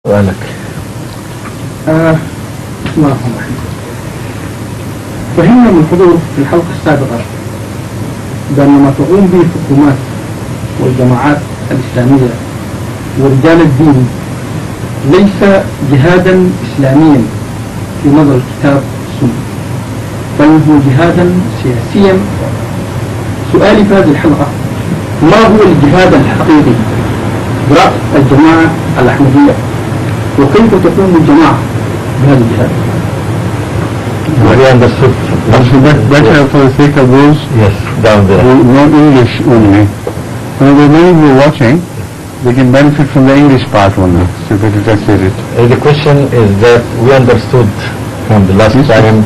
سؤالك. بسم الله الرحمن الرحيم. فهمنا من الحضور في الحلقة السابقة بأن ما تقوم به الحكومات والجماعات الإسلامية ورجال الدين ليس جهادا إسلاميا في نظر الكتاب والسنة، بل هو جهادا سياسيا. سؤالي في هذه الحلقة: ما هو الجهاد الحقيقي برأي الجماعة الأحمدية، وكيف تقوم الجماعة بهذا الجهاد؟ Very understood. Better for the sake of those Yes, down there. who know English only. When the many who are watching, they can benefit from the English part only. So if it translate it. The question is that we understood from the last time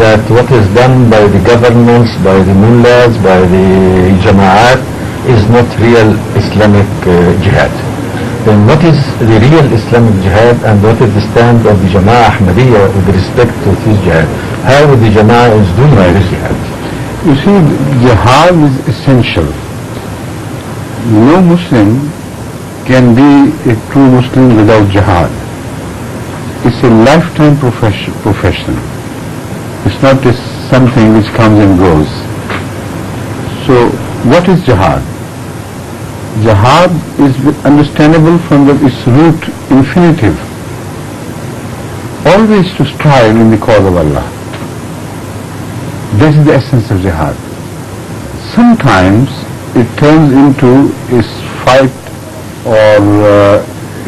that what is done by the governments, by the mullahs, by the jama'at is not real Islamic jihad. Then what is the real Islamic jihad, and what is the stand of the Jama'ah Ahmadiyya with respect to this jihad? How the Jama'ah is doing this jihad? You see, jihad is essential. No Muslim can be a true Muslim without jihad. It's a lifetime profession. It's not just something which comes and goes. So, what is jihad? Jihad is understandable from its root infinitive. Always to strive in the cause of Allah. That is the essence of jihad. Sometimes it turns into a fight or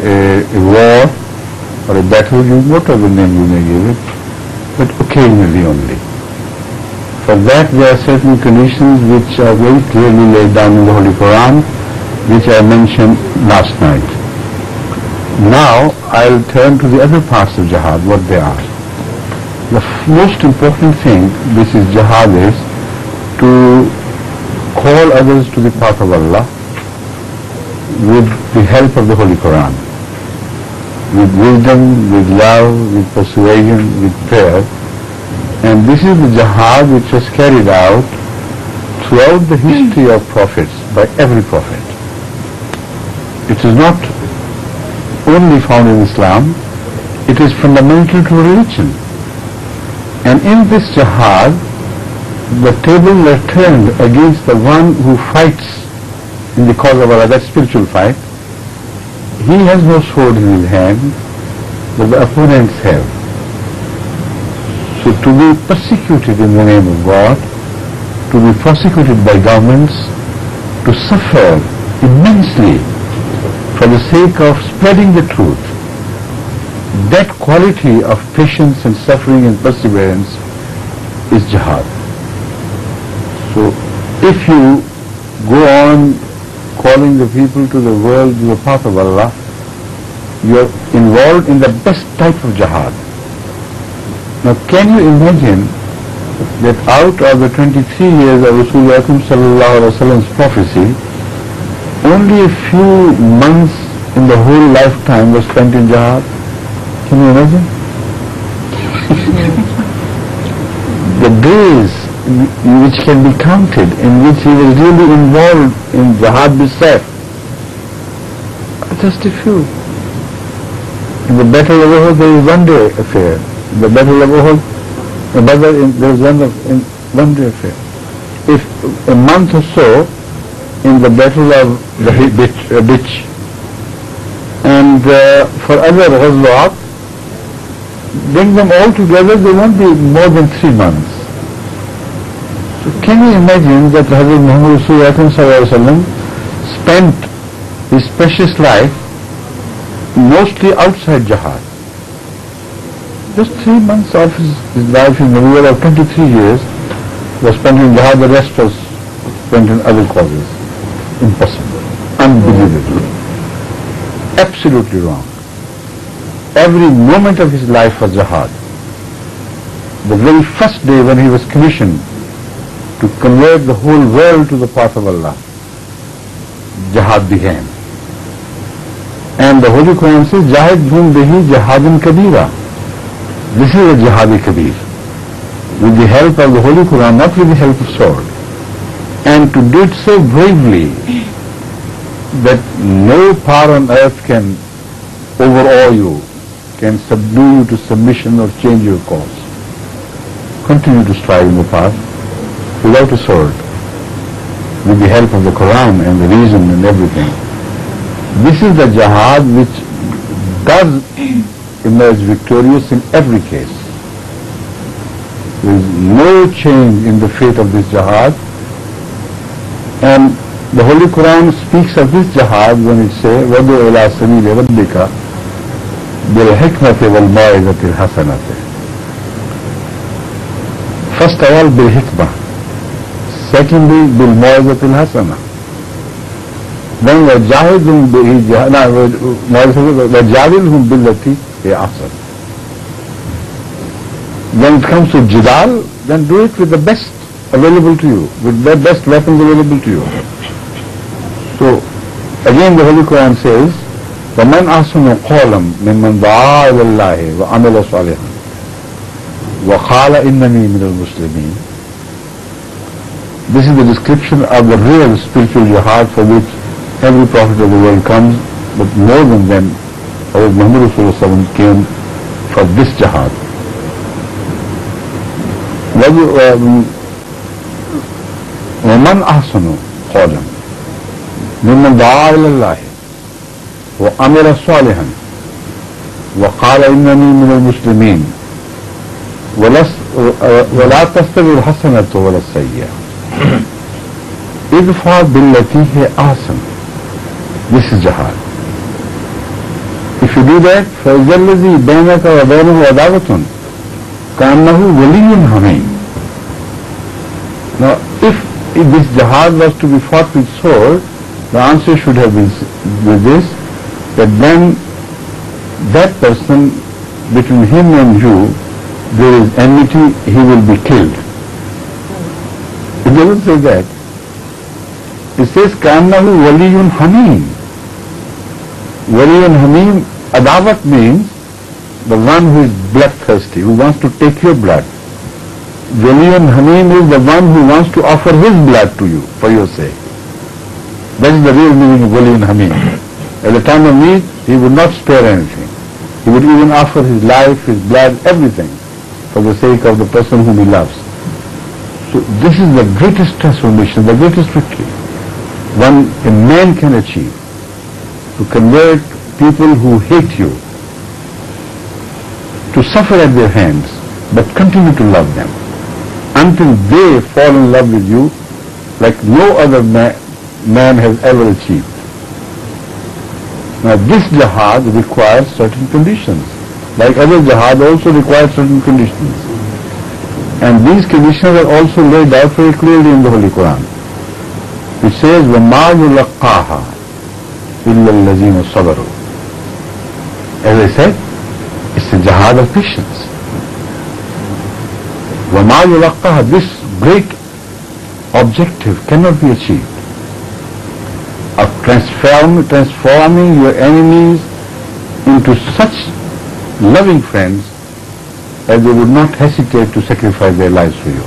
a war or a battle, whatever name you may give it, but occasionally only. For that there are certain conditions which are very clearly laid down in the Holy Quran, which I mentioned last night. Now I'll turn to the other parts of jihad, what they are. The most important thing which is jihad is to call others to the path of Allah with the help of the Holy Quran, with wisdom, with love, with persuasion, with prayer. And this is the jihad which was carried out throughout the history of prophets, by every prophet. It is not only found in Islam, it is fundamental to religion. And in this jihad, the tables are turned against the one who fights in the cause of Allah, that spiritual fight. He has no sword in his hand, but the opponents have. So to be persecuted in the name of God, to be prosecuted by governments, to suffer immensely for the sake of spreading the truth, that quality of patience and suffering and perseverance is jihad. So if you go on calling the people to the world, to the path of Allah, you are involved in the best type of jihad. Now can you imagine that out of the 23 years of Rasulullah sallallahu alaihi wasallam's prophecy, only a few months in the whole lifetime was spent in jihad? Can you imagine? The days which can be counted in which he was really involved in jihad bisayf, just a few. In the Battle of Uhud there is one day affair. In the Battle of Uhud, there is one day affair. If a month or so in the Battle of the ditch, and for other ghazwat, bring them all together, they won't be more than 3 months. So can you imagine that Hazrat Muhammad Rasulullah spent his precious life mostly outside jihad? Just 3 months of his life in the world of 23 years was spent in jihad, the rest was spent in other causes. Impossible. Unbelievable. Absolutely wrong. Every moment of his life was jihad. The very first day when he was commissioned to convert the whole world to the path of Allah, jihad began. And the Holy Quran says, Jahidhum bihi jihadin kabira. This is a jihad kabir. With the help of the Holy Quran, not with the help of sword. And to do it so bravely that no power on earth can overawe you, can subdue you to submission or change your course. Continue to strive in the path without a sword, with the help of the Quran and the reason and everything. This is the jihad which does emerge victorious in every case. There is no change in the fate of this jihad. And the Holy Quran speaks of this jihad when it says, وَدُعُ إِلَىٰ سَبِيلِ رَبِّكَ بِالْحِكْمَةِ وَالْمَوْعِظَةِ الْحَسَنَةِ. First of all, bil-hikmah. Secondly, bil-maw'izatil hasana. Then وَجَاهِدْهُمْ وَجَادِلْهُمْ بِالَّتِي هِيَ أَحْسَنُ. When it comes to jidal, then do it with the best available to you, with the best weapons available to you. So, again the Holy Quran says, وَمَنْ أَحْسَنُ قَوْلًا مِمَّنْ دَعَا إِلَى اللَّهِ وَعَمِلَ صَالِحًا وَقَالَ إِنَّنِي مِنَ الْمُسْلِمِينَ. This is the description of the real spiritual jihad for which every prophet of the world comes, but more than them, Muhammad Rasulullah came for this jihad. وَمَنْ أَحْسَنُ قَوْلًا مِمَّنْ دَعَا إِلَى اللَّهِ وَعَمِلَ صَالِحًا وَقَالَ إِنَّنِي مِنَ الْمُسْلِمِينَ وَلَا تَسْتَوِي الْحَسَنَةُ وَلَا السَّيِّئَةُ ادْفَعْ بِالَّتِي هِيَ أَحْسَنُ. This is jihad. If you do that, فَإِذَا الَّذِي بَيْنَكَ وَبَيْنَهُ عَدَاوَةٌ كَأَنَّهُ وَلِيٌّ حَمِيمٌ. Now, if this jihad was to be fought with sword, the answer should have been with this, that then that person, between him and you, there is enmity, he will be killed. It doesn't say that. It says, كَأَنَّهُ وَلِيٌّ حَمِيمٌ. Wali and Hamim, adawat means the one who is bloodthirsty, who wants to take your blood. Wali and Hamim is the one who wants to offer his blood to you for your sake. That is the real meaning of Wali and Hamim. At the time of need, he would not spare anything. He would even offer his life, his blood, everything for the sake of the person whom he loves. So this is the greatest transformation, the greatest victory one a man can achieve, to convert people who hate you to suffer at their hands, but continue to love them until they fall in love with you like no other man has ever achieved. Now this jihad requires certain conditions, like other jihad also requires certain conditions. And these conditions are also laid out very clearly in the Holy Quran. It says, وَمَا يُلَقَّاهَا إِلَّا الَّذِينَ صَبَرُوا. As I said, it's a jihad of patience. وَمَا يُلَقَّاهَا, this great objective cannot be achieved, of transforming your enemies into such loving friends that they would not hesitate to sacrifice their lives for you.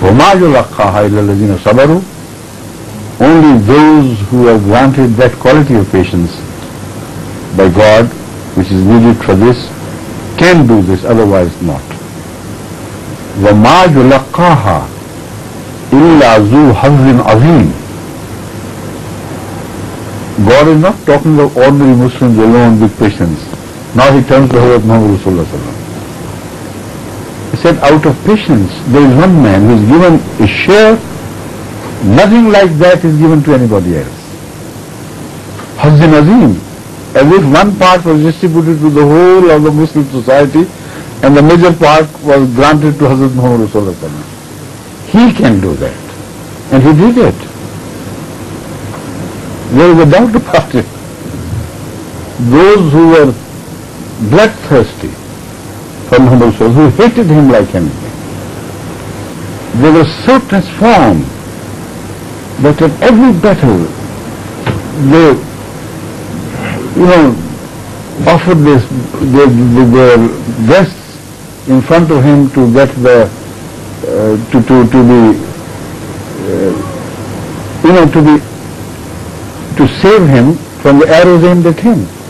وَمَا يُلَقَّاهَا إِلَّا الَّذِينَ صَبَرُوا. Only those who are granted that quality of patience by God, which is needed for this, can do this, otherwise not. وَمَا يُلَقَّاهَا إِلَّا ذُو حَظٍّ عَظِيمٍ. God is not talking of ordinary Muslims alone with patience. Now he turns to Hazrat Muhammad Rasulullah. He said, out of patience, there is one man who is given a share, nothing like that is given to anybody else. Hazzin Azim, as if one part was distributed to the whole of the Muslim society and the major part was granted to Hazrat Muhammad Rasulullah. He can do that. And he did it. There is a doubt about it. Those who were bloodthirsty for Muhammad Rasulullah, who hated him like anything, they were so transformed that at every battle they, offered their breasts in front of him to get the to save him from the arrows aimed at him.